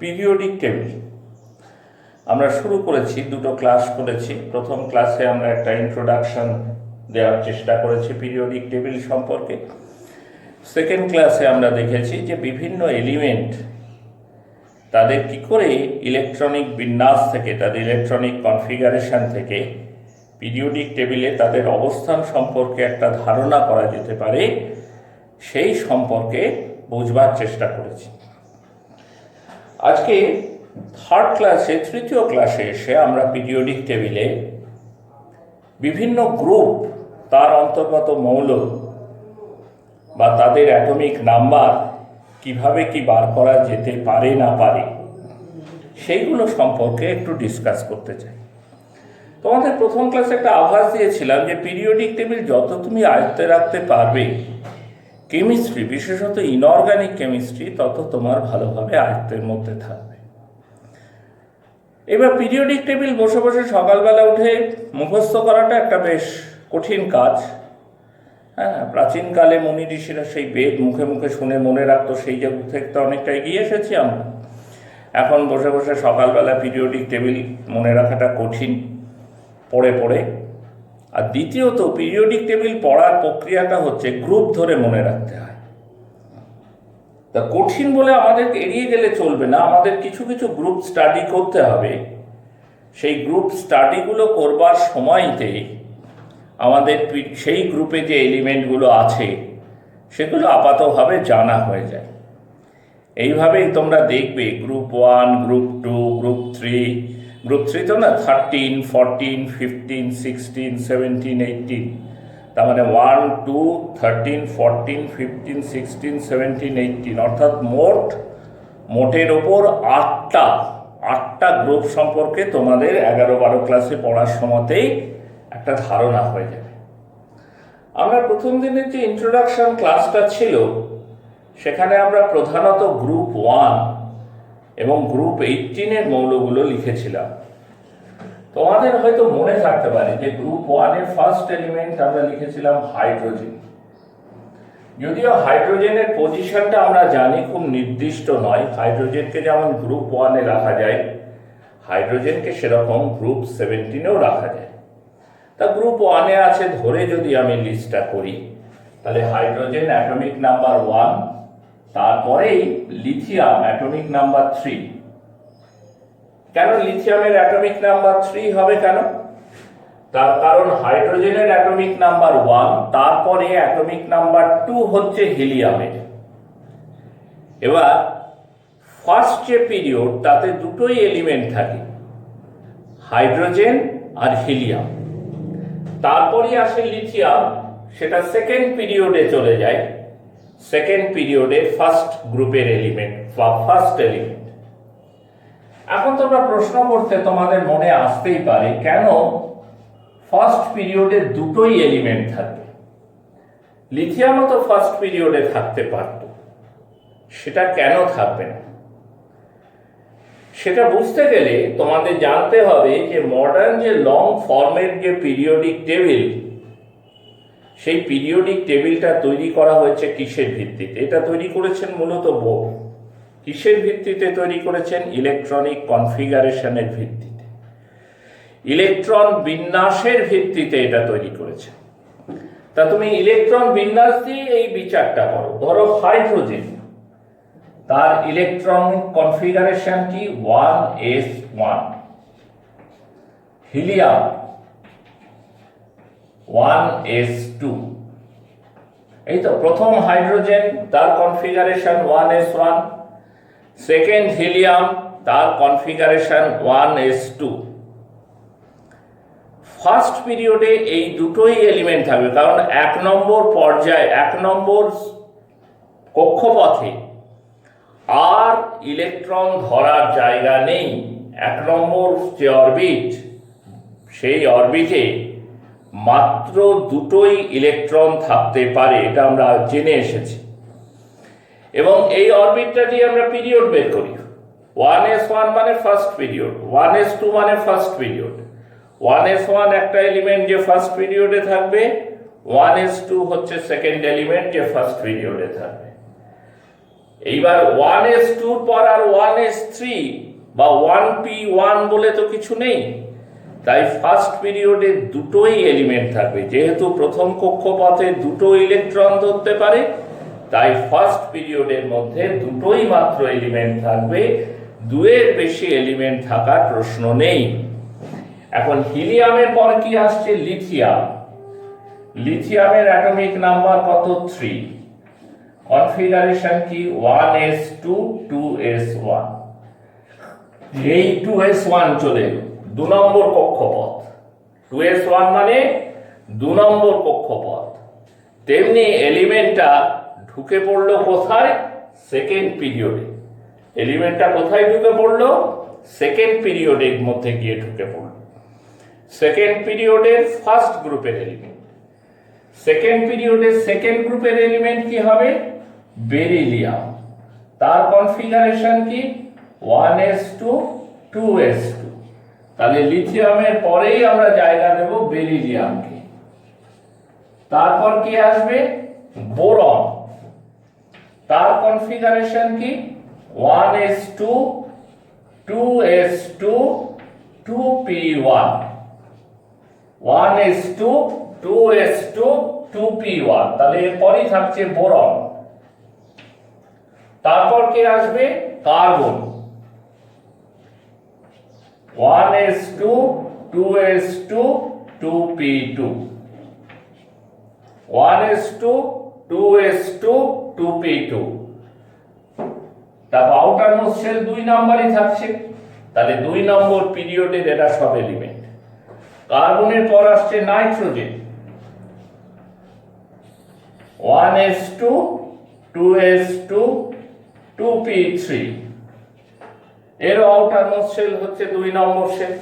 Periodic table আমরা শুরু করেছি, দুটো ক্লাস করেছি। প্রথম ক্লাসে আমরা একটা ইন্ট্রোডাকশন দেওয়ার চেষ্টা করেছি পিরিয়ডিক টেবিল সম্পর্কে। সেকেন্ড ক্লাসে আমরা দেখেছি যে বিভিন্ন এলিমেন্ট তাদের কি করে ইলেকট্রনিক বিন্যাস থেকে, তাদের ইলেকট্রনিক কনফিগারেশন থেকে পিরিয়ডিক টেবিলে তাদের অবস্থান সম্পর্কে একটা ধারণা করা যেতে পারে, সেই সম্পর্কে বুঝবার চেষ্টা করেছি। আজকে থার্ড ক্লাসে, তৃতীয় ক্লাসে এসে আমরা পিরিয়ডিক টেবিলে বিভিন্ন গ্রুপ, তার অন্তর্গত মৌল বা তাদের অ্যাটমিক নাম্বার কিভাবে কি বার করা যেতে পারে না পারে সেইগুলো সম্পর্কে একটু ডিসকাস করতে চাই। তোমাদের প্রথম ক্লাসে একটা আভাস দিয়েছিলাম যে পিরিয়ডিক টেবিল যত তুমি আয়ত্তে রাখতে পারবে, কেমিস্ট্রি, বিশেষত ইনঅর্গানিক কেমিস্ট্রি, তত তোমার ভালোভাবে আয়ত্তের মধ্যে থাকবে। এবার পিরিয়ডিক টেবিল বসে বসে সকালবেলা উঠে মুখস্থ করাটা একটা বেশ কঠিন কাজ। হ্যাঁ, প্রাচীনকালে মুনি ঋষিরা সেই বেদ মুখে মুখে শুনে মনে রাখতো, সেই যুগ থেকে তো অনেকটা এগিয়ে এসেছি আমরা। এখন বসে বসে সকালবেলা পিরিয়ডিক টেবিল মনে রাখাটা কঠিন পড়ে পড়ে। আর দ্বিতীয়ত, পিরিয়ডিক টেবিল পড়ার প্রক্রিয়াটা হচ্ছে গ্রুপ ধরে মনে রাখতে হয়। তা কঠিন বলে আমাদেরকে এড়িয়ে গেলে চলবে না, আমাদের কিছু কিছু গ্রুপ স্টাডি করতে হবে। সেই গ্রুপ স্টাডিগুলো করবার সময়তে আমাদের সেই গ্রুপে যে এলিমেন্টগুলো আছে সেগুলো আপাতভাবে জানা হয়ে যায়। এইভাবেই তোমরা দেখবে গ্রুপ 1, গ্রুপ 2, গ্রুপ 3, গ্রুপ 3 তো না, 13, 14, 15, 16, 17, 18, তার মানে 1, 2, 13, 14, 15, 16, 17, 18, অর্থাৎ মোটের ওপর আটটা গ্রুপ সম্পর্কে তোমাদের 11-12 ক্লাসে পড়ার সময়তেই একটা ধারণা হয়ে যাবে। আমরা প্রথম দিনের যে ইন্ট্রোডাকশন ক্লাসটা ছিল, সেখানে আমরা প্রধানত গ্রুপ 1 এবং গ্রুপ 18-এর মৌলগুলো লিখেছিলাম। তোমাদের হয়তো মনে থাকতে পারে যে গ্রুপ 1-এর ফার্স্ট এলিমেন্ট আমরা লিখেছিলাম হাইড্রোজেন। যদিও হাইড্রোজেনের পজিশনটা আমরা জানি খুব নির্দিষ্ট নয়, হাইড্রোজেনকে যেমন গ্রুপ 1-এ রাখা যায়, হাইড্রোজেনকে সেরকম গ্রুপ 17-এও রাখা যায়। তা গ্রুপ 1-এ আছে ধরে যদি আমি লিস্টটা করি, তাহলে হাইড্রোজেন অ্যাটমিক নাম্বার 1, তারপরেই লিথিয়াম অ্যাটমিক নাম্বার 3। কেন লিথিয়ামের অ্যাটমিক নাম্বার 3 হবে কেন? তার কারণ হাইড্রোজেনের অ্যাটমিক নাম্বার 1, তারপরে অ্যাটমিক নাম্বার 2 হচ্ছে হিলিয়ামের। এবার ফার্স্ট যে পিরিয়ড, তাতে দুটোই এলিমেন্ট থাকে, হাইড্রোজেন আর হিলিয়াম। তারপরে আসে লিথিয়াম, সেটা সেকেন্ড পিরিয়ডে চলে যায়, সেকেন্ড পিরিয়ডে ফার্স্ট গ্রুপের এলিমেন্ট বা ফার্স্ট এলিমেন্ট। এখন তোমরা প্রশ্ন করতে তোমাদের মনে আসতেই পারে, কেন ফার্স্ট পিরিয়ডে দুটোই এলিমেন্ট থাকবে? লিথিয়ামও তো ফার্স্ট পিরিয়ডে থাকতে পারত, সেটা কেন থাকবে না? সেটা বুঝতে গেলে তোমাদের জানতে হবে যে মডার্ন যে লং ফর্মের যে পিরিয়ডিক টেবিল, সেই পিরিয়ডিক টেবিলটা তৈরি করা হয়েছে কিসের ভিত্তিতে? এটা তৈরি করেছেন মূলত বোর। কিসের ভিত্তিতে তৈরি করেছেন? ইলেকট্রনিক কনফিগারেশনের ভিত্তিতে, ইলেকট্রন বিন্যাসের ভিত্তিতে এটা তৈরি করেছে। তা তুমি ইলেকট্রন বিন্যাস দিয়ে এই বিচারটা করো। ধরো হাইড্রোজেন, তার ইলেকট্রনিক কনফিগারেশন কি? 1s1। Helium 1s2। এই তো প্রথম হাইড্রোজেন, তার কনফিগারেশন 1s1, সেকেন্ড হিলিয়াম, তার কনফিগারেশন 1s2। ফার্স্ট পিরিয়ডে এই দুটোই এলিমেন্ট থাকবে, কারণ 1 নম্বর পর্যায়ে, 1 নম্বর কক্ষপথে আর ইলেকট্রন ধরার জায়গা নেই। 1 নম্বর যে অরবিট, সেই অরবিটে মাত্র দুটোই ইলেকট্রন থাকতে পারে, এটা আমরা জেনে এসেছি। এবং এই অরবিটটাটি আমরা পিরিয়ড বের করি। 1s1 মানে ফার্স্ট পিরিয়ড, 1s2 মানে ফার্স্ট পিরিয়ড। 1s1 একটা এলিমেন্ট যে ফার্স্ট পিরিয়ডে থাকবে, 1s2 হচ্ছে সেকেন্ড এলিমেন্ট যে ফার্স্ট পিরিয়ডে থাকবে। এইবার 1s2 পর আর 1s3 বা 1p1 বলে তো কিছু নেই, তাই ফার্স্ট পিরিয়ডে দুটোই এলিমেন্ট থাকবে। যেহেতু প্রথম কক্ষপথে দুটো ইলেকট্রন ধরতে পারে, তাই ফার্স্ট পিরিয়ডের মধ্যে দুটোই মাত্র এলিমেন্ট থাকবে, দুয়ের বেশি এলিমেন্ট থাকার প্রশ্ন নেই। এখন হিলিয়ামের পর কি আসছে? লিথিয়াম। লিথিয়ামের অ্যাটমিক নাম্বার কত? 3। কনফিগারেশন কি? 1s2 2s1। এই 2s1 চলে এলো 2 নম্বর কক্ষপথ। 2s1 মানে 2 নম্বর কক্ষপথ। তেমনি এলিমেন্টটা ঢুকে পড়লো কোথায়? সেকেন্ড পিরিয়ডে। এলিমেন্টটা কোথায় ঢুকে পড়লো? সেকেন্ড পিরিয়ডের মধ্যে গিয়ে ঢুকে পড়লো। সেকেন্ড পিরিয়ডের ফার্স্ট গ্রুপের এলিমেন্ট। সেকেন্ড পিরিয়ডের সেকেন্ড গ্রুপের এলিমেন্ট কি হবে? বেরিলিয়াম। তার কনফিগারেশন কি? 1s2 2s2। তাহলে লিথিয়ামের পরেই আমরা জায়গা দেব বেরিলিয়ামকে। তারপর কি আসবে? বোরন। তার কনফিগারেশন কি? 1s2 2s2 2p1। 1s2 2s2 2p1। তাহলে এরপরই থাকছে বোরন। তারপর কে আসবে? Carbon. 1s2 2s2 2p2। 1s2 2s2 2p2। তারপর আউটার মোস্ট শেল 2 নাম্বারই থাকছে, তাহলে 2 নম্বর পিরিয়ডের এরা সব এলিমেন্ট। কার্বনের পর আসছে নাইট্রোজেন। 1s2 2s2 2p3। এর আউটার মোস্ট শেল হচ্ছে 2 নম্বর শেল,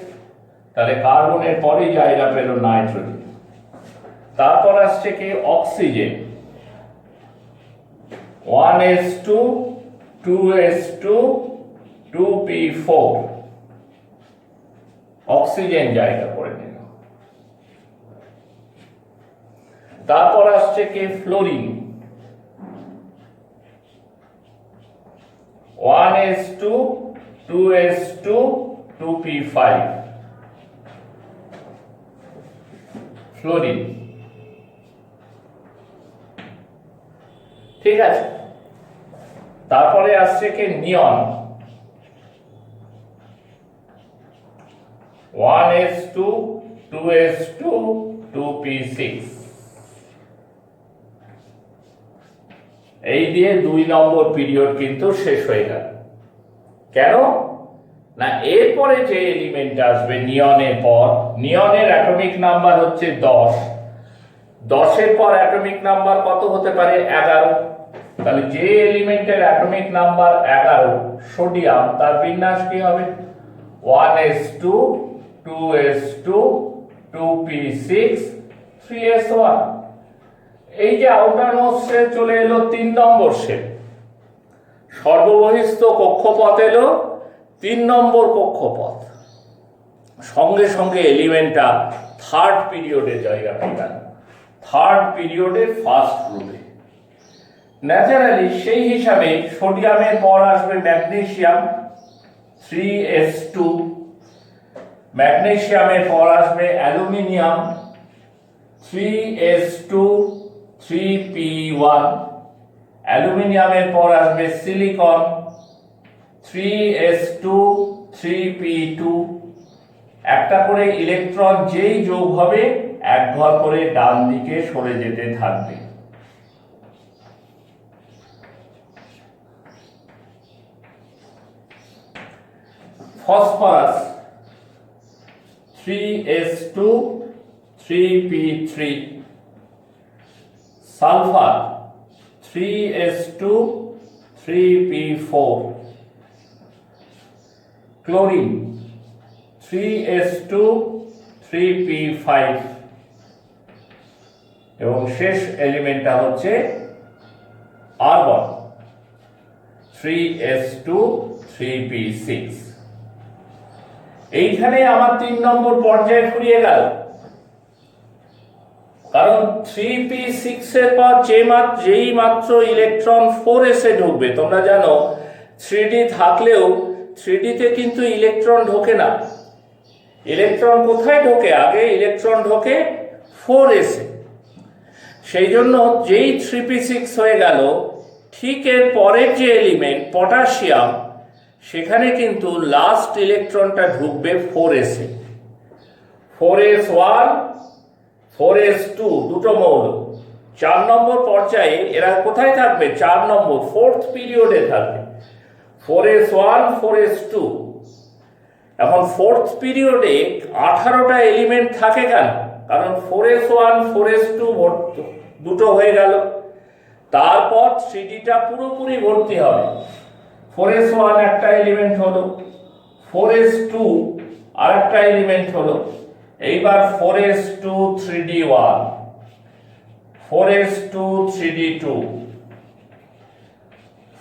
তাহলে কার্বনের পরেই জায়গা পেল নাইট্রোজেন। তারপর আসছে কি? Oxygen. 1s2 2s2 2p4। Oxygen জায়গা করে নিল। তারপর আসছে কি? Fluorine. 1s2 2s2 2p5। Fluorine. ঠিক আছে। তারপরে আসছে কি? নিয়ন। 1s2 2s2 2p6। এই দিয়ে 2 নম্বর পিরিয়ড কিন্তু শেষ হয়ে গেল। কেন না, এরপরে যে এলিমেন্ট আসবে নিয়নের পর, নিয়নের অ্যাটমিক নাম্বার হচ্ছে 10। 10-এর পর অ্যাটমিক নাম্বার কত হতে পারে? 11। তাহলে যে এলিমেন্টের অ্যাটমিক নাম্বার 11 সোডিয়াম, তার বিন্যাস কি হবে? 1s2 2s2 2p6 3s1। এই যে আউটার মোস্ট শেল চলে এলো 3 নম্বর শেল। সর্ববহিস্থ কক্ষপথ এলো 3 নম্বর কক্ষপথ। সঙ্গে সঙ্গে এলিমেন্টটা থার্ড পিরিয়ডে জায়গা পেয়ে গেল, থার্ড পিরিয়ডের ফার্স্ট গ্রুপে। ন্যাচারালি সেই হিসাবে সোডিয়ামের পর আসবে ম্যাগনেসিয়াম 3s2। ম্যাগনেসিয়ামের পর আসবে অ্যালুমিনিয়াম 3s2 3p1। অ্যালুমিনিয়ামের পর আসবে সিলিকন 3s2 3p2। একটা করে ইলেকট্রন যেই যোগ হবে এক ঘর করে ডান দিকে সরে যেতে থাকবে। Phosphorus 3s2 3p3। Sulphur 3s2 3p4। Chlorine 3s2 3p5। এবং শেষ এলিমেন্টটা হচ্ছে আর্গন 3s2 3p6। এইখানে আমার 3 নম্বর পর্যায়ে ফুরিয়ে গেল। কারণ 3p6 এর পর যেই মাত্র ইলেকট্রন 4s এ ঢুকবে, তোমরা জানো 3d থাকলেও 3d তে কিন্তু ইলেকট্রন ঢোকে না। ইলেকট্রন কোথায় ঢোকে? আগে ইলেকট্রন ঢোকে 4s এ। সেই জন্য যেই 3p6 হয়ে গেল, ঠিক এর পরের যে এলিমেন্ট পটাশিয়াম, সেখানে কিন্তু লাস্ট ইলেকট্রনটা ঢুকবে 4s এ। 4s1 4s2 দুটো মৌল। 4 নম্বর পর্যায়ে এরা কোথায় থাকবে? 4 নম্বর 4th পিরিয়ডে থাকবে। 4s1 4s2। এখন 4th পিরিয়ডে 18টা এলিমেন্ট থাকে কেন? কারণ 4s1 4s2 দুটো হয়ে গেল, তারপর 3dটা পুরোপুরি ভর্তি হবে। 4s1 একটা এলিমেন্ট হলো, 4s2 আর একটা এলিমেন্ট হলো, এইবার 4s2 3d1, 4s2 3d2,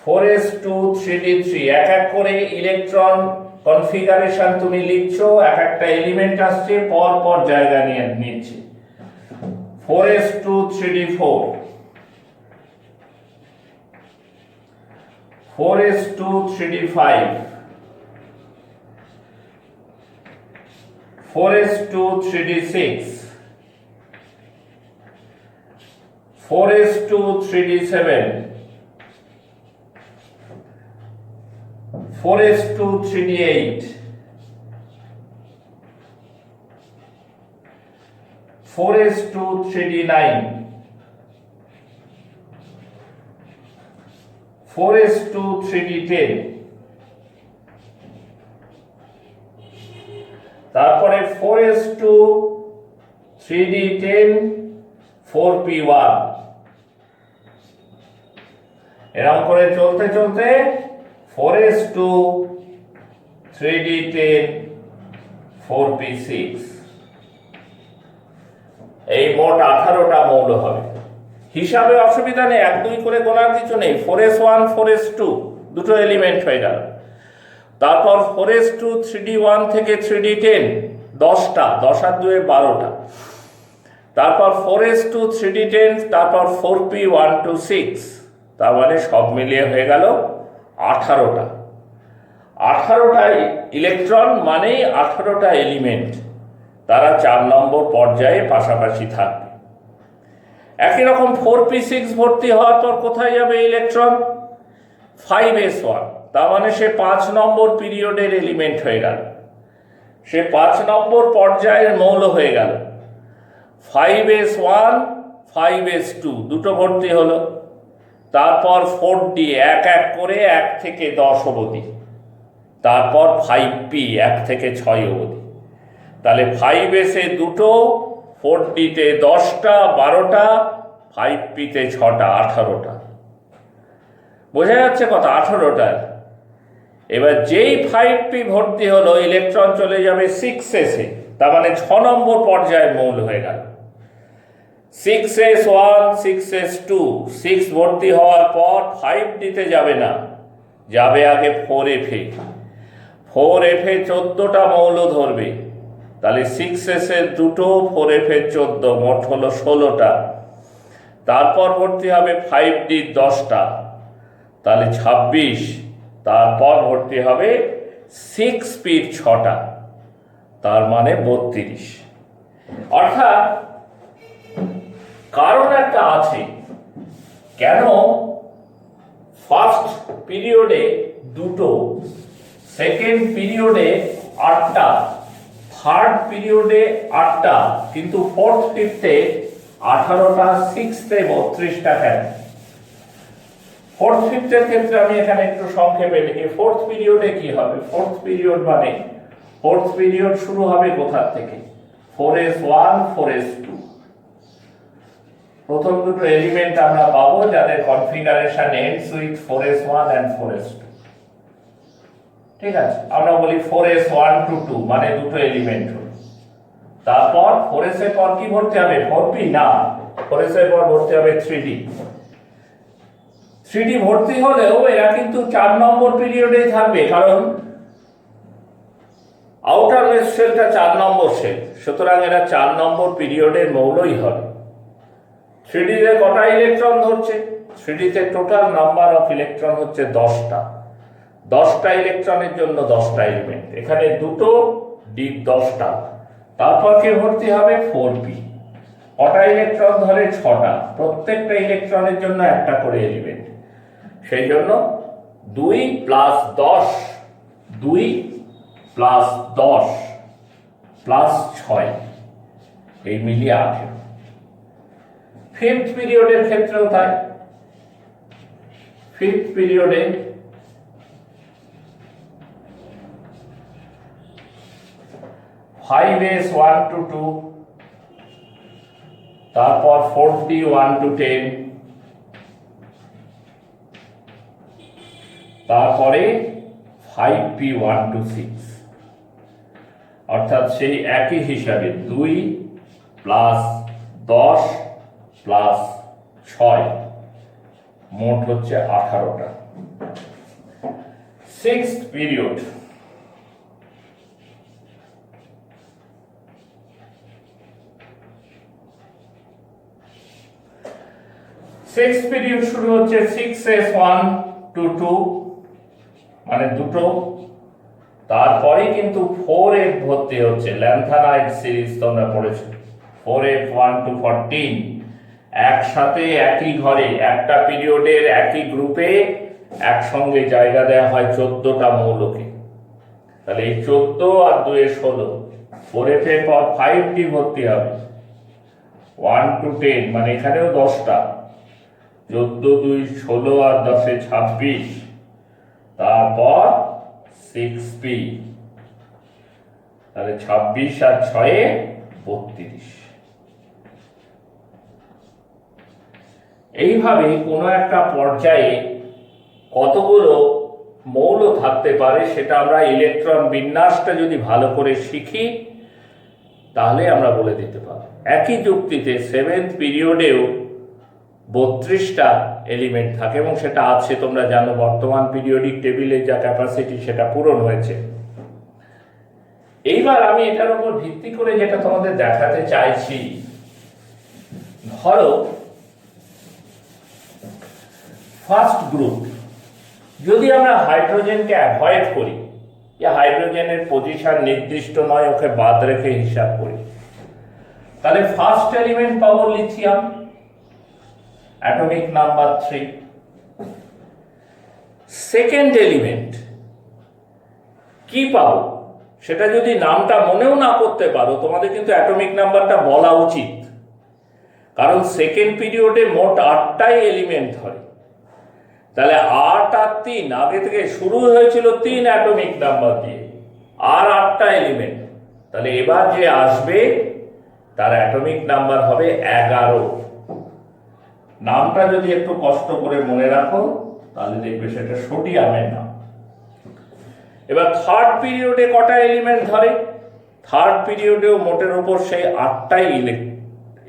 4s2 3d3, এক এক করে ইলেকট্রন কনফিগারেশন তুমি লিখছো, এক একটা এলিমেন্ট আসছে, পর পর জায়গা নিয়ে নিচ্ছে। 4s2 3d4, 4s2 3d5, 4s2 3d6, 4s2 3d7, 4s2 3d8, 4s2 3d9, 4s2 3d10, তারপরে 4s2 3d10 4p1, এরকম করে চলতে চলতে 4s2 3d10 4p6, এই মোট 18টা মৌল হবে। হিসাবে অসুবিধা নেই, 1 2 করে গোনার কিছু নেই। 4s1 4s2 দুটো এলিমেন্ট হয়ে গেল। তারপর 4s2 3d1 থেকে 3d10 10টা, 10 আর 2 12টা। তারপর 4s2 3d10, তারপর 4p1 to 6, তার মানে সব মিলিয়ে হয়ে গেল 18টা। 18টা ইলেকট্রন মানেই 18টা এলিমেন্ট, তারা 4 নম্বর পর্যায়ে পাশাপাশি থাকবে। একই রকম 4p6 ভর্তি হওয়ার পর কোথায় যাবে ইলেকট্রন? 5s1, তার মানে সে 5 নম্বর পিরিয়ডের এলিমেন্ট হয়ে গেল, সে 5 নম্বর পর্যায়ের মৌল হয়ে গেল। 5s1 5s2 দুটো ভর্তি হলো, তারপর 4d এক এক করে 1 থেকে 10 অবধি, তারপর 5p 1 থেকে 6 অবধি। তাহলে 5s এ দুটো, 4d তে 10টা 12টা, 5p তে 6টা 18টা। বোঝা যাচ্ছে কথা? 18টা। এবার যেই 5p ভর্তি হলো, ইলেকট্রন চলে যাবে 6s এ, তার মানে 6 নম্বর পর্যায়ের মৌল হয়ে গেল। 6s1 6s2, 6 ভর্তি হওয়ার পর 5d তে যাবে না, যাবে আগে 4f এ। 4f এ 14টা মৌল ধরবে, তাহলে 6s এর দুটো, 4f এর 14, মোট হলো 16টা। তারপর ভর্তি হবে 5d 10টা, তাহলে 26। তারপর ভর্তি হবে 6p 6টা, তার মানে 32। অর্থাৎ কারণ একটা আছে কেন ফার্স্ট পিরিয়ডে দুটো, সেকেন্ড পিরিয়ডে 8টা, থার্ড পিরিয়ডে 8টা, কিন্তু ফোর্থ ফিফথে 18টা, সিক্সথে 32টা কেন? ফোর্থ ফিফথের ক্ষেত্রে আমি এখানে একটু সংক্ষেপে লিখি। ফোর্থ পিরিয়ডে কি হবে? ফোর্থ পিরিয়ড মানে ফোর্থ পিরিয়ড শুরু হবে কোথা থেকে? 4s1 4s2, প্রথম দুটো এলিমেন্ট আমরা পাবো যাদের configuration ends with 4s1 and 4s2। ঠিক আছে, আমরা বলি 4s1 to 2, মানে দুটো এলিমেন্ট হলো। তারপর 4s এর পর কি ভর্তি হবে? 4p না, 4s এর পর ভর্তি হবে 3d। 3d ভর্তি হলেও এরা কিন্তু 4 নম্বর পিরিয়ডেই থাকবে, কারণ আউটার ওয়েস্ট শেলটা 4 নম্বর শেল, সুতরাং এরা 4 নম্বর পিরিয়ডের মৌলই হবে। থ্রিডিতে কটা ইলেকট্রন ধরছে? থ্রিডিতে টোটাল নাম্বার অফ ইলেকট্রন হচ্ছে 10টা। 10টা ইলেকট্রনের জন্য 10টা এলিমেন্ট, এখানে দুটো ডিপ 10টা। তারপর কি ভর্তি হবে? 4p। কটা ইলেকট্রন ধরে? 6টা। প্রত্যেকটা ইলেকট্রনের জন্য একটা করে এলিমেন্ট, সেই জন্য 2 + 10, 2 + 10 + 6, এই মিলিয়ে 18। ফিফথ পিরিয়ডের ক্ষেত্রেও তাই। ফিফথ পিরিয়ডে 5s 1 to 2, তারপর 4d 1 to 10, তারপরে 5p 1 to 6, অর্থাৎ সেই একই হিসাবে 2 + 10 + 6, মোট হচ্ছে 18টা। সিক্সথ পিরিয়ড, সিক্সথ পিরিয়ড শুরু হচ্ছে 6s 1 to 2, মানে দুটো। তারপরে কিন্তু 4f ভর্তি হচ্ছে। ল্যান্থানাইট সিরিজ তোমরা পড়েছো, 4f 1 to 14, একসাথে একই ঘরে একটা পিরিয়ডের একই গ্রুপে একসঙ্গে জায়গা দেওয়া হয় 14টা মৌলকে। তাহলে এই 14 আর 2 এ 16, 4f এর পর 5d ভর্তি হবে 1 to 10, মানে এখানেও 10টা। 14 2 16 আর 10 26, তারপর 6p, তাহলে 26 আর 6 32। এইভাবে কোনো একটা পর্যায়ে কতগুলো মৌল থাকতে পারে সেটা আমরা ইলেকট্রন বিন্যাসটা যদি ভালো করে শিখি তাহলে আমরা বলে দিতে পারব। একই যুক্তিতে সেভেন্থ পিরিয়ডেও 32টা এলিমেন্ট থাকে এবং সেটা আছে, তোমরা জানো বর্তমান পিরিয়ডিক টেবিলের যা ক্যাপাসিটি সেটা পূরণ হয়েছে। এইবার আমি এটার উপর ভিত্তি করে যেটা তোমাদের দেখাতে চাইছি, ধরো ফার্স্ট গ্রুপ, যদি আমরা হাইড্রোজেনকে অ্যাভয়েড করি, যে হাইড্রোজেনের পজিশন নির্দিষ্ট নয়, ওকে বাদ রেখে হিসাব করি, তাহলে ফার্স্ট এলিমেন্ট পাবো lithium, atomic number 3। Second element কি পাবো সেটা যদি নামটা মনেও না করতে পারো, তোমাদের কিন্তু অ্যাটমিক নাম্বারটা বলা উচিত, কারণ সেকেন্ড পিরিয়ডে মোট 8টাই এলিমেন্ট হয়। তাহলে 8 আর 3, আগে থেকে শুরু হয়েছিল 3 অ্যাটমিক নাম্বার দিয়ে, আর 8টা এলিমেন্ট। তাহলে এবার যে আসবে তার অ্যাটমিক নাম্বার হবে 11। নামটা যদি একটু কষ্ট করে মনে রাখো তাহলে দেখবে সেটা সোডিয়ামের নাম। এবার থার্ড পিরিয়ডে কটা এলিমেন্ট ধরে? থার্ড পিরিয়ডেও মোটের উপর সেই 8টাই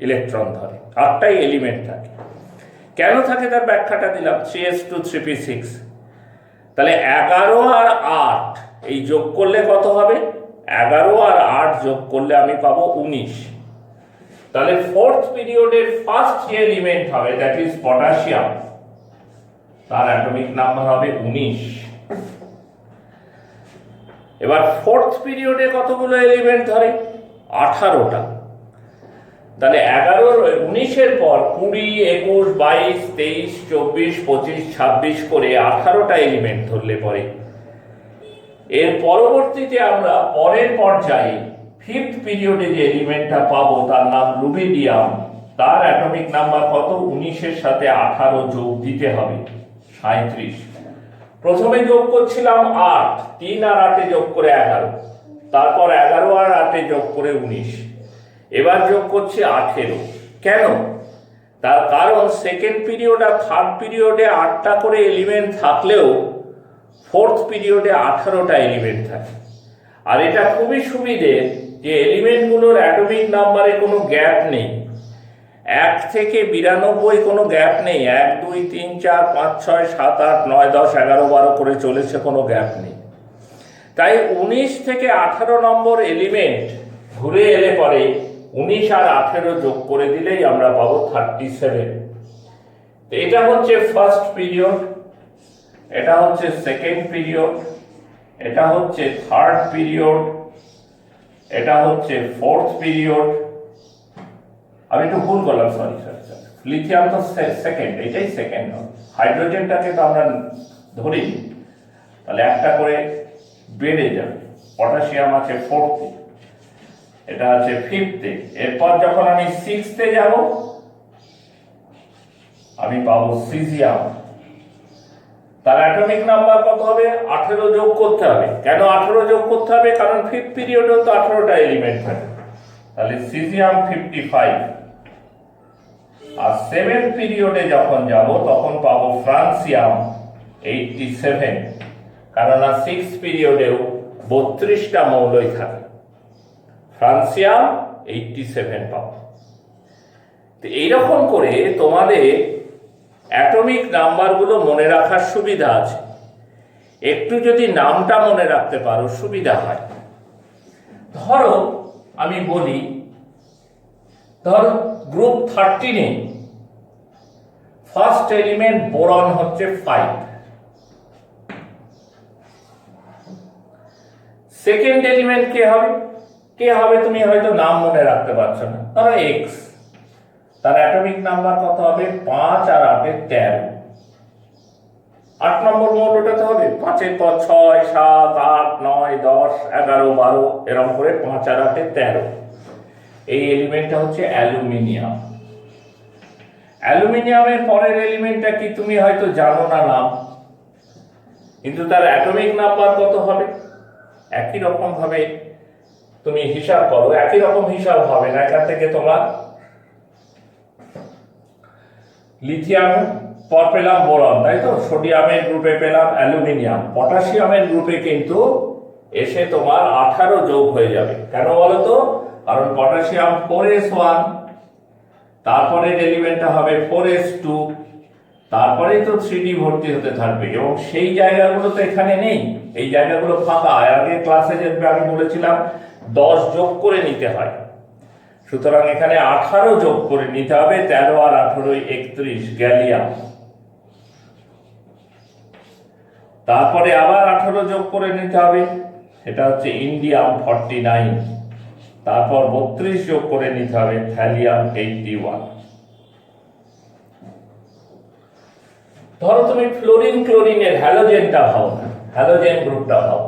ইলেকট্রন ধরে, 8টাই এলিমেন্ট থাকে। কেন থাকে তার ব্যাখ্যাটা দিলাম, 3s2 3p6। তাহলে 11 আর 8 এই যোগ করলে কত হবে? 11 আর 8 যোগ করলে আমি পাবো 19। তাহলে ফোর্থ পিরিয়ডের ফার্স্ট যে এলিমেন্ট হবে, দ্যাট ইজ পটাশিয়াম, তার অ্যাটমিক নাম্বার হবে 19। এবার ফোর্থ পিরিয়ডে কতগুলো এলিমেন্ট ধরে? 18টা। তাহলে 19-এর পর 20, 21, 22, 23, 24, 25, 26 করে 18টা এলিমেন্ট ধরলে পরে এর পরবর্তীতে আমরা পরের পর্যায়ে ফিফথ পিরিয়ডে যে এলিমেন্টটা পাবো তার নাম রুবিডিয়াম। তার অ্যাটমিক নাম্বার কত? 19-এর সাথে 18 যোগ দিতে হবে, 37। প্রথমে যোগ করছিলাম 8, 3 আর 8 যোগ করে 11, তারপর 11 আর 8 যোগ করে 19, এবার যোগ করছি 18। কেন? তার কারণ সেকেন্ড পিরিয়ড আর থার্ড পিরিয়ডে 8টা করে এলিমেন্ট থাকলেও ফোর্থ পিরিয়ডে 18টা এলিমেন্ট থাকে। আর এটা খুবই সুবিধে যে এলিমেন্টগুলোর অ্যাটমিক নাম্বারে কোনো গ্যাপ নেই, 1 থেকে 92 কোনো গ্যাপ নেই, 1 2 3 4 5 6 7 8 9 10 11 12 করে চলেছে, কোনো গ্যাপ নেই। তাই 19 থেকে 18 নম্বর এলিমেন্ট ঘুরে এলে পরে 19 আর 18 যোগ করে দিলেই আমরা পাবো 37। এটা হচ্ছে ফার্স্ট পিরিয়ড, এটা হচ্ছে সেকেন্ড পিরিয়ড, এটা হচ্ছে থার্ড পিরিয়ড, এটা হচ্ছে ফোর্থ পিরিয়ড। আমি একটু ভুল করলাম, সরি। লিথিয়াম তো সেকেন্ড, এটাই সেকেন্ড হবে। হাইড্রোজেনটাকে তো আমরা ধরি, তাহলে একটা করে বেড়ে যাবে। পটাশিয়াম আছে ফোর্থে, এটা আছে ফিফথে। এরপর যখন আমি সিক্সথে যাব, আমি পাবো সিজিয়াম। তার অ্যাটমিক নাম্বার কত হবে? 18 যোগ করতে হবে। কেন 18 যোগ করতে হবে? কারণ ফিফথ পিরিয়ডেও তো 18টা এলিমেন্ট থাকে। তাহলে সিজিয়াম 55। আর সেভেন্থ পিরিয়ডে যখন যাব তখন পাবো ফ্রান্সিয়াম 87। কেননা সিক্স পিরিয়ডেও 32টা মৌলই থাকে। ফ্রান্সিয়াম 87 পাবো। তো এইরকম করে তোমাদের অ্যাটমিক নাম্বারগুলো মনে রাখার সুবিধা আছে। একটু যদি নামটা মনে রাখতে পারো সুবিধা হয়। ধরো আমি বলি, ধরো গ্রুপ 13-এ ফার্স্ট এলিমেন্ট বোরন হচ্ছে 5, সেকেন্ড এলিমেন্ট কে হবে? তুমি হয়তো নাম মনে রাখতে পারছো না। ধরো এক্স, তার অ্যাটমিক নাম্বার কত হবে? 5 আর 8 13। 8 নম্বর মৌলটাতে হবে 5-এর পর 6, 7, 8, 9, 10, 11, 12 এরকম করে 5 আর 8 13। এই এলিমেন্টটা হচ্ছে অ্যালুমিনিয়াম। অ্যালুমিনিয়ামের পরের এলিমেন্টটা কি তুমি হয়তো জানো না নাম, কিন্তু তার অ্যাটমিক নাম্বার কত হবে? একই রকম ভাবে তুমি হিসাব করো, একই রকম হিসাব হবে না। এখান থেকে তোমার লিথিয়াম পর পেলাম বোরন, তাই তো? সোডিয়ামের গ্রুপে পেলাম অ্যালুমিনিয়াম, পটাশিয়ামের গ্রুপে কিন্তু এসে তোমার 18 যোগ হয়ে যাবে। কেন বলো তো? কারণ পটাশিয়াম 4s1, তারপরে এলিমেন্টটা হবে 4s2, তারপরেই তো 3D ভর্তি হতে থাকবে, এবং সেই জায়গাগুলো তো এখানে নেই। এই জায়গাগুলো ফাঁকা। আগে ক্লাসে যে আমি বলেছিলাম 10 যোগ করে নিতে হয়, সুতরাং এখানে 18 যোগ করে নিতে হবে। 13 আর 18 31 গ্যালিয়াম। তারপরে আবার 18 যোগ করে নিতে হবে, এটা হচ্ছে ইন্ডিয়াম 49। তারপর 32 যোগ করে নিতে হবে, থ্যালিয়াম 81। ধরো তুমি ফ্লোরিন ক্লোরিনের হ্যালোজেনটা ভাও না, হ্যালোজেন গ্রুপটা ভাও।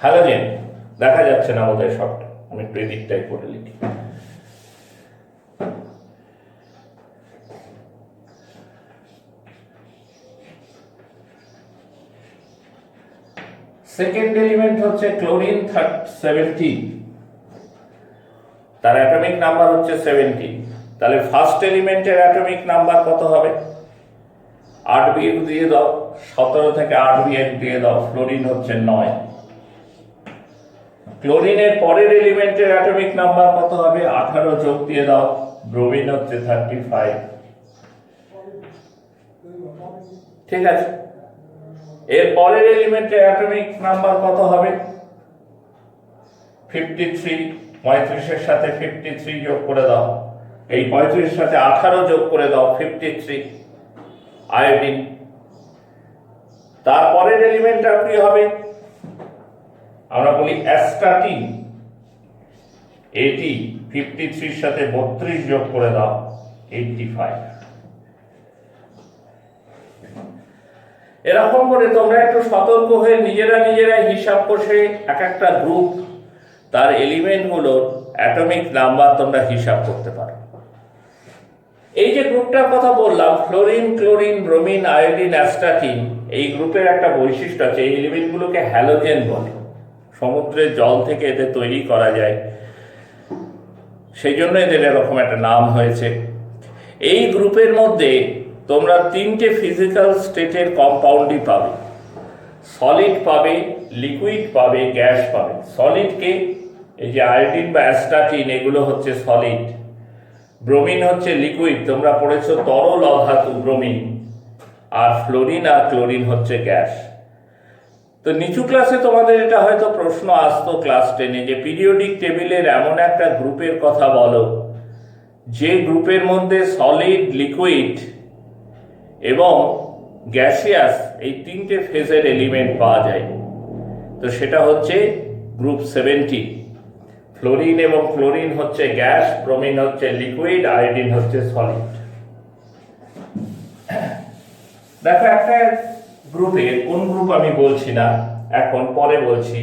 হ্যালোজেন দেখা যাচ্ছে না বোধহয় সবটা, আমি একটু এদিকটাই করে লিখি। সেকেন্ড এলিমেন্ট হচ্ছে ক্লোরিন 17, তার অ্যাটমিক নাম্বার হচ্ছে 17। তাহলে ফার্স্ট এলিমেন্টের অ্যাটমিক নাম্বার কত হবে? 8 বিয়োগ দিয়ে দাও, 17 থেকে 8 বিয়োগ দিয়ে দাও, ফ্লোরিন হচ্ছে 9। ক্লোরিনের পরের এলিমেন্টের অ্যাটমিক নাম্বার কত হবে? 18 যোগ দিয়ে দাও, ব্রোমিন হচ্ছে 35। ঠিক আছে, এর পরের এলিমেন্টের অ্যাটমিক নাম্বার কত হবে? 53। 35-এর সাথে 53 যোগ করে দাও, এই 35-এর সাথে 18 যোগ করে দাও, 53 আয়োডিন। তারপরের এলিমেন্টটা কি হবে? আমরা বলি অ্যাস্টাটিন 80। 53-এর সাথে 32 যোগ করে দাও, 85। এরকম করে তোমরা একটু সতর্ক হয়ে নিজেরাই হিসাব কষে এক একটা গ্রুপ তার এলিমেন্টগুলোর অ্যাটমিক নাম্বার তোমরা হিসাব করতে পারো। এই যে গ্রুপটার কথা বললাম, fluorine, chlorine, bromine, iodine, astatine, এই গ্রুপের একটা বৈশিষ্ট্য আছে, এই এলিমেন্টগুলোকে হ্যালোজেন বলে। সমুদ্রের জল থেকে এদের তৈরি করা যায়, সেই জন্য এদের এরকম একটা নাম হয়েছে। এই গ্রুপের মধ্যে তোমরা 3টে ফিজিক্যাল স্টেটের কম্পাউন্ডই পাবে। সলিড পাবে, লিকুইড পাবে, গ্যাস পাবে। সলিডকে এই যে আয়োডিন বা অ্যাস্টাটিন, এগুলো হচ্ছে সলিড। ব্রোমিন হচ্ছে লিকুইড, তোমরা পড়েছো তরল অধাতু ব্রোমিন। আর ফ্লোরিন আর ক্লোরিন হচ্ছে গ্যাস। তো তো নিচু ক্লাসে তোমাদের এটা হয়তো প্রশ্ন আসতো ক্লাস 10-এ যে পিরিয়ডিক টেবিলের এমন একটা গ্রুপের কথা বলো যে গ্রুপের মধ্যে সলিড, লিকুইড এবং গ্যাসিয়াস এই তিনটে ফেজের এলিমেন্ট পাওয়া যায়। তো সেটা হচ্ছে গ্রুপ 17। ফ্লোরিন এবং ক্লোরিন হচ্ছে গ্যাস, ব্রোমিন হচ্ছে লিকুইড, আয়োডিন হচ্ছে সলিড। দেখো একটা গ্রুপের, কোন গ্রুপ আমি বলছি না এখন, পরে বলছি।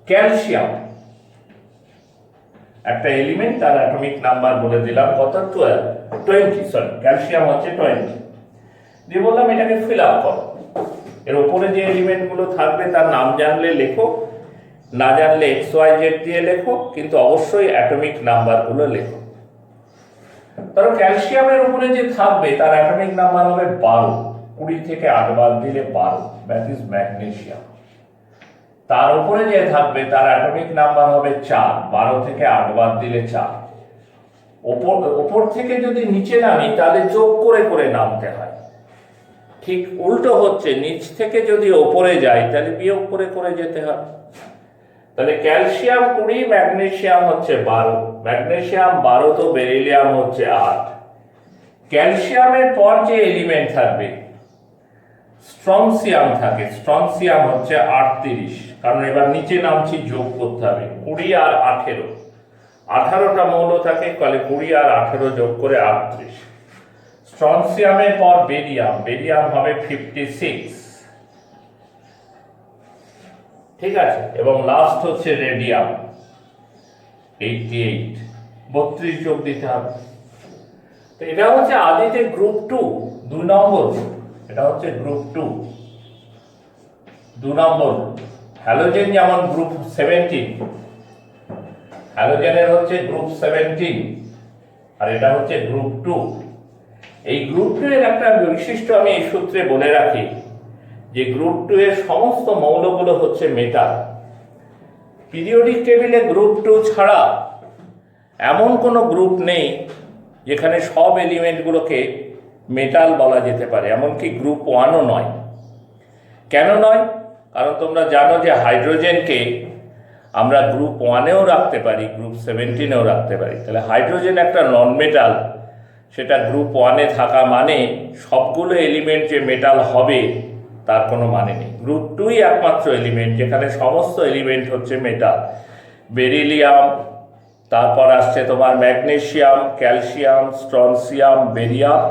ক্যালসিয়াম একটা এলিমেন্ট, তার অ্যাটমিক নাম্বার বলে দিলাম কত, 20, সরি ক্যালসিয়াম হচ্ছে 20। দিয়ে বললাম এটাকে ফিল আপ করো, এর উপরে যে এলিমেন্টগুলো থাকবে তার নাম জানলে লেখো, না জানলে XYZ দিয়ে লেখো, কিন্তু অবশ্যই অ্যাটমিক নাম্বারগুলো লেখো। ধরো ক্যালসিয়ামের উপরে যে থাকবে তার অ্যাটমিক নাম্বার হবে 12, 20 থেকে 8 বাদ দিলে 12, দ্যাট ইজ ম্যাগনেসিয়াম। তার উপরে যে থাকবে তার অ্যাটমিক নাম্বার হবে 4, 12 থেকে 8 বাদ দিলে 4। ওপর থেকে যদি নিচে নামি তাহলে যোগ করে করে নামতে হয়, ঠিক উল্টো হচ্ছে, নিচ থেকে যদি ওপরে যাই তাহলে বিয়োগ করে করে যেতে হয়। তাহলে ক্যালসিয়াম 20, ম্যাগনেসিয়াম হচ্ছে 12, ম্যাগনেসিয়াম 12 তো বেরিলিয়াম হচ্ছে 8। ক্যালসিয়ামের পর যে এলিমেন্ট থাকবে স্ট্রনসিয়াম থাকে, স্ট্রনসিয়াম হচ্ছে 38, কারণ এবার নিচে নামছি, যোগ করতে হবে 20 আর 18, 18টা মৌল থাকে, তাহলে 20 আর 18 যোগ করে 38। স্ট্রনসিয়ামের পর বেরিয়াম, বেরিয়াম হবে 56, ঠিক আছে, এবং লাস্ট হচ্ছে রেডিয়াম 88, 32 যোগ দিতে হবে। তো এটা হচ্ছে আদিতে গ্রুপ 2, 2 নম্বর, এটা হচ্ছে গ্রুপ 2, 2 নম্বর। হ্যালোজেন যেমন গ্রুপ 17, হ্যালোজেনের হচ্ছে গ্রুপ 17, আর এটা হচ্ছে গ্রুপ 2। এই গ্রুপ 2 এর একটা বৈশিষ্ট্য আমি এই সূত্রে বলে রাখি, যে গ্রুপ 2 এর সমস্ত মৌলগুলো হচ্ছে মেটাল। পিরিয়ডিক টেবিলে গ্রুপ 2 ছাড়া এমন কোনো গ্রুপ নেই যেখানে সব এলিমেন্টগুলোকে মেটাল বলা যেতে পারে, এমনকি গ্রুপ 1ও নয়। কেন নয়? কারণ তোমরা জানো যে হাইড্রোজেনকে আমরা গ্রুপ 1-এও রাখতে পারি, গ্রুপ 17-এও রাখতে পারি। তাহলে হাইড্রোজেন একটা নন মেটাল, সেটা গ্রুপ 1-এ থাকা মানে সবগুলো এলিমেন্ট যে মেটাল হবে তার কোনো মানে নেই। গ্রুপ 2-ই একমাত্র এলিমেন্ট যেখানে সমস্ত এলিমেন্ট হচ্ছে মেটাল। বেরিলিয়াম, তারপর আসছে তোমার ম্যাগনেসিয়াম, ক্যালসিয়াম, স্ট্রনসিয়াম, বেরিয়াম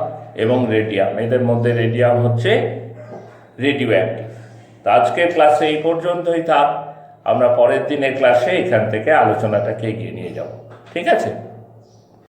এবং রেডিয়াম। এদের মধ্যে রেডিয়াম হচ্ছে রেডিও অ্যাক্টিভ। তো আজকের ক্লাসে এই পর্যন্তই থাক, আমরা পরের দিনের ক্লাসে এখান থেকে আলোচনাটাকে এগিয়ে নিয়ে যাব, ঠিক আছে।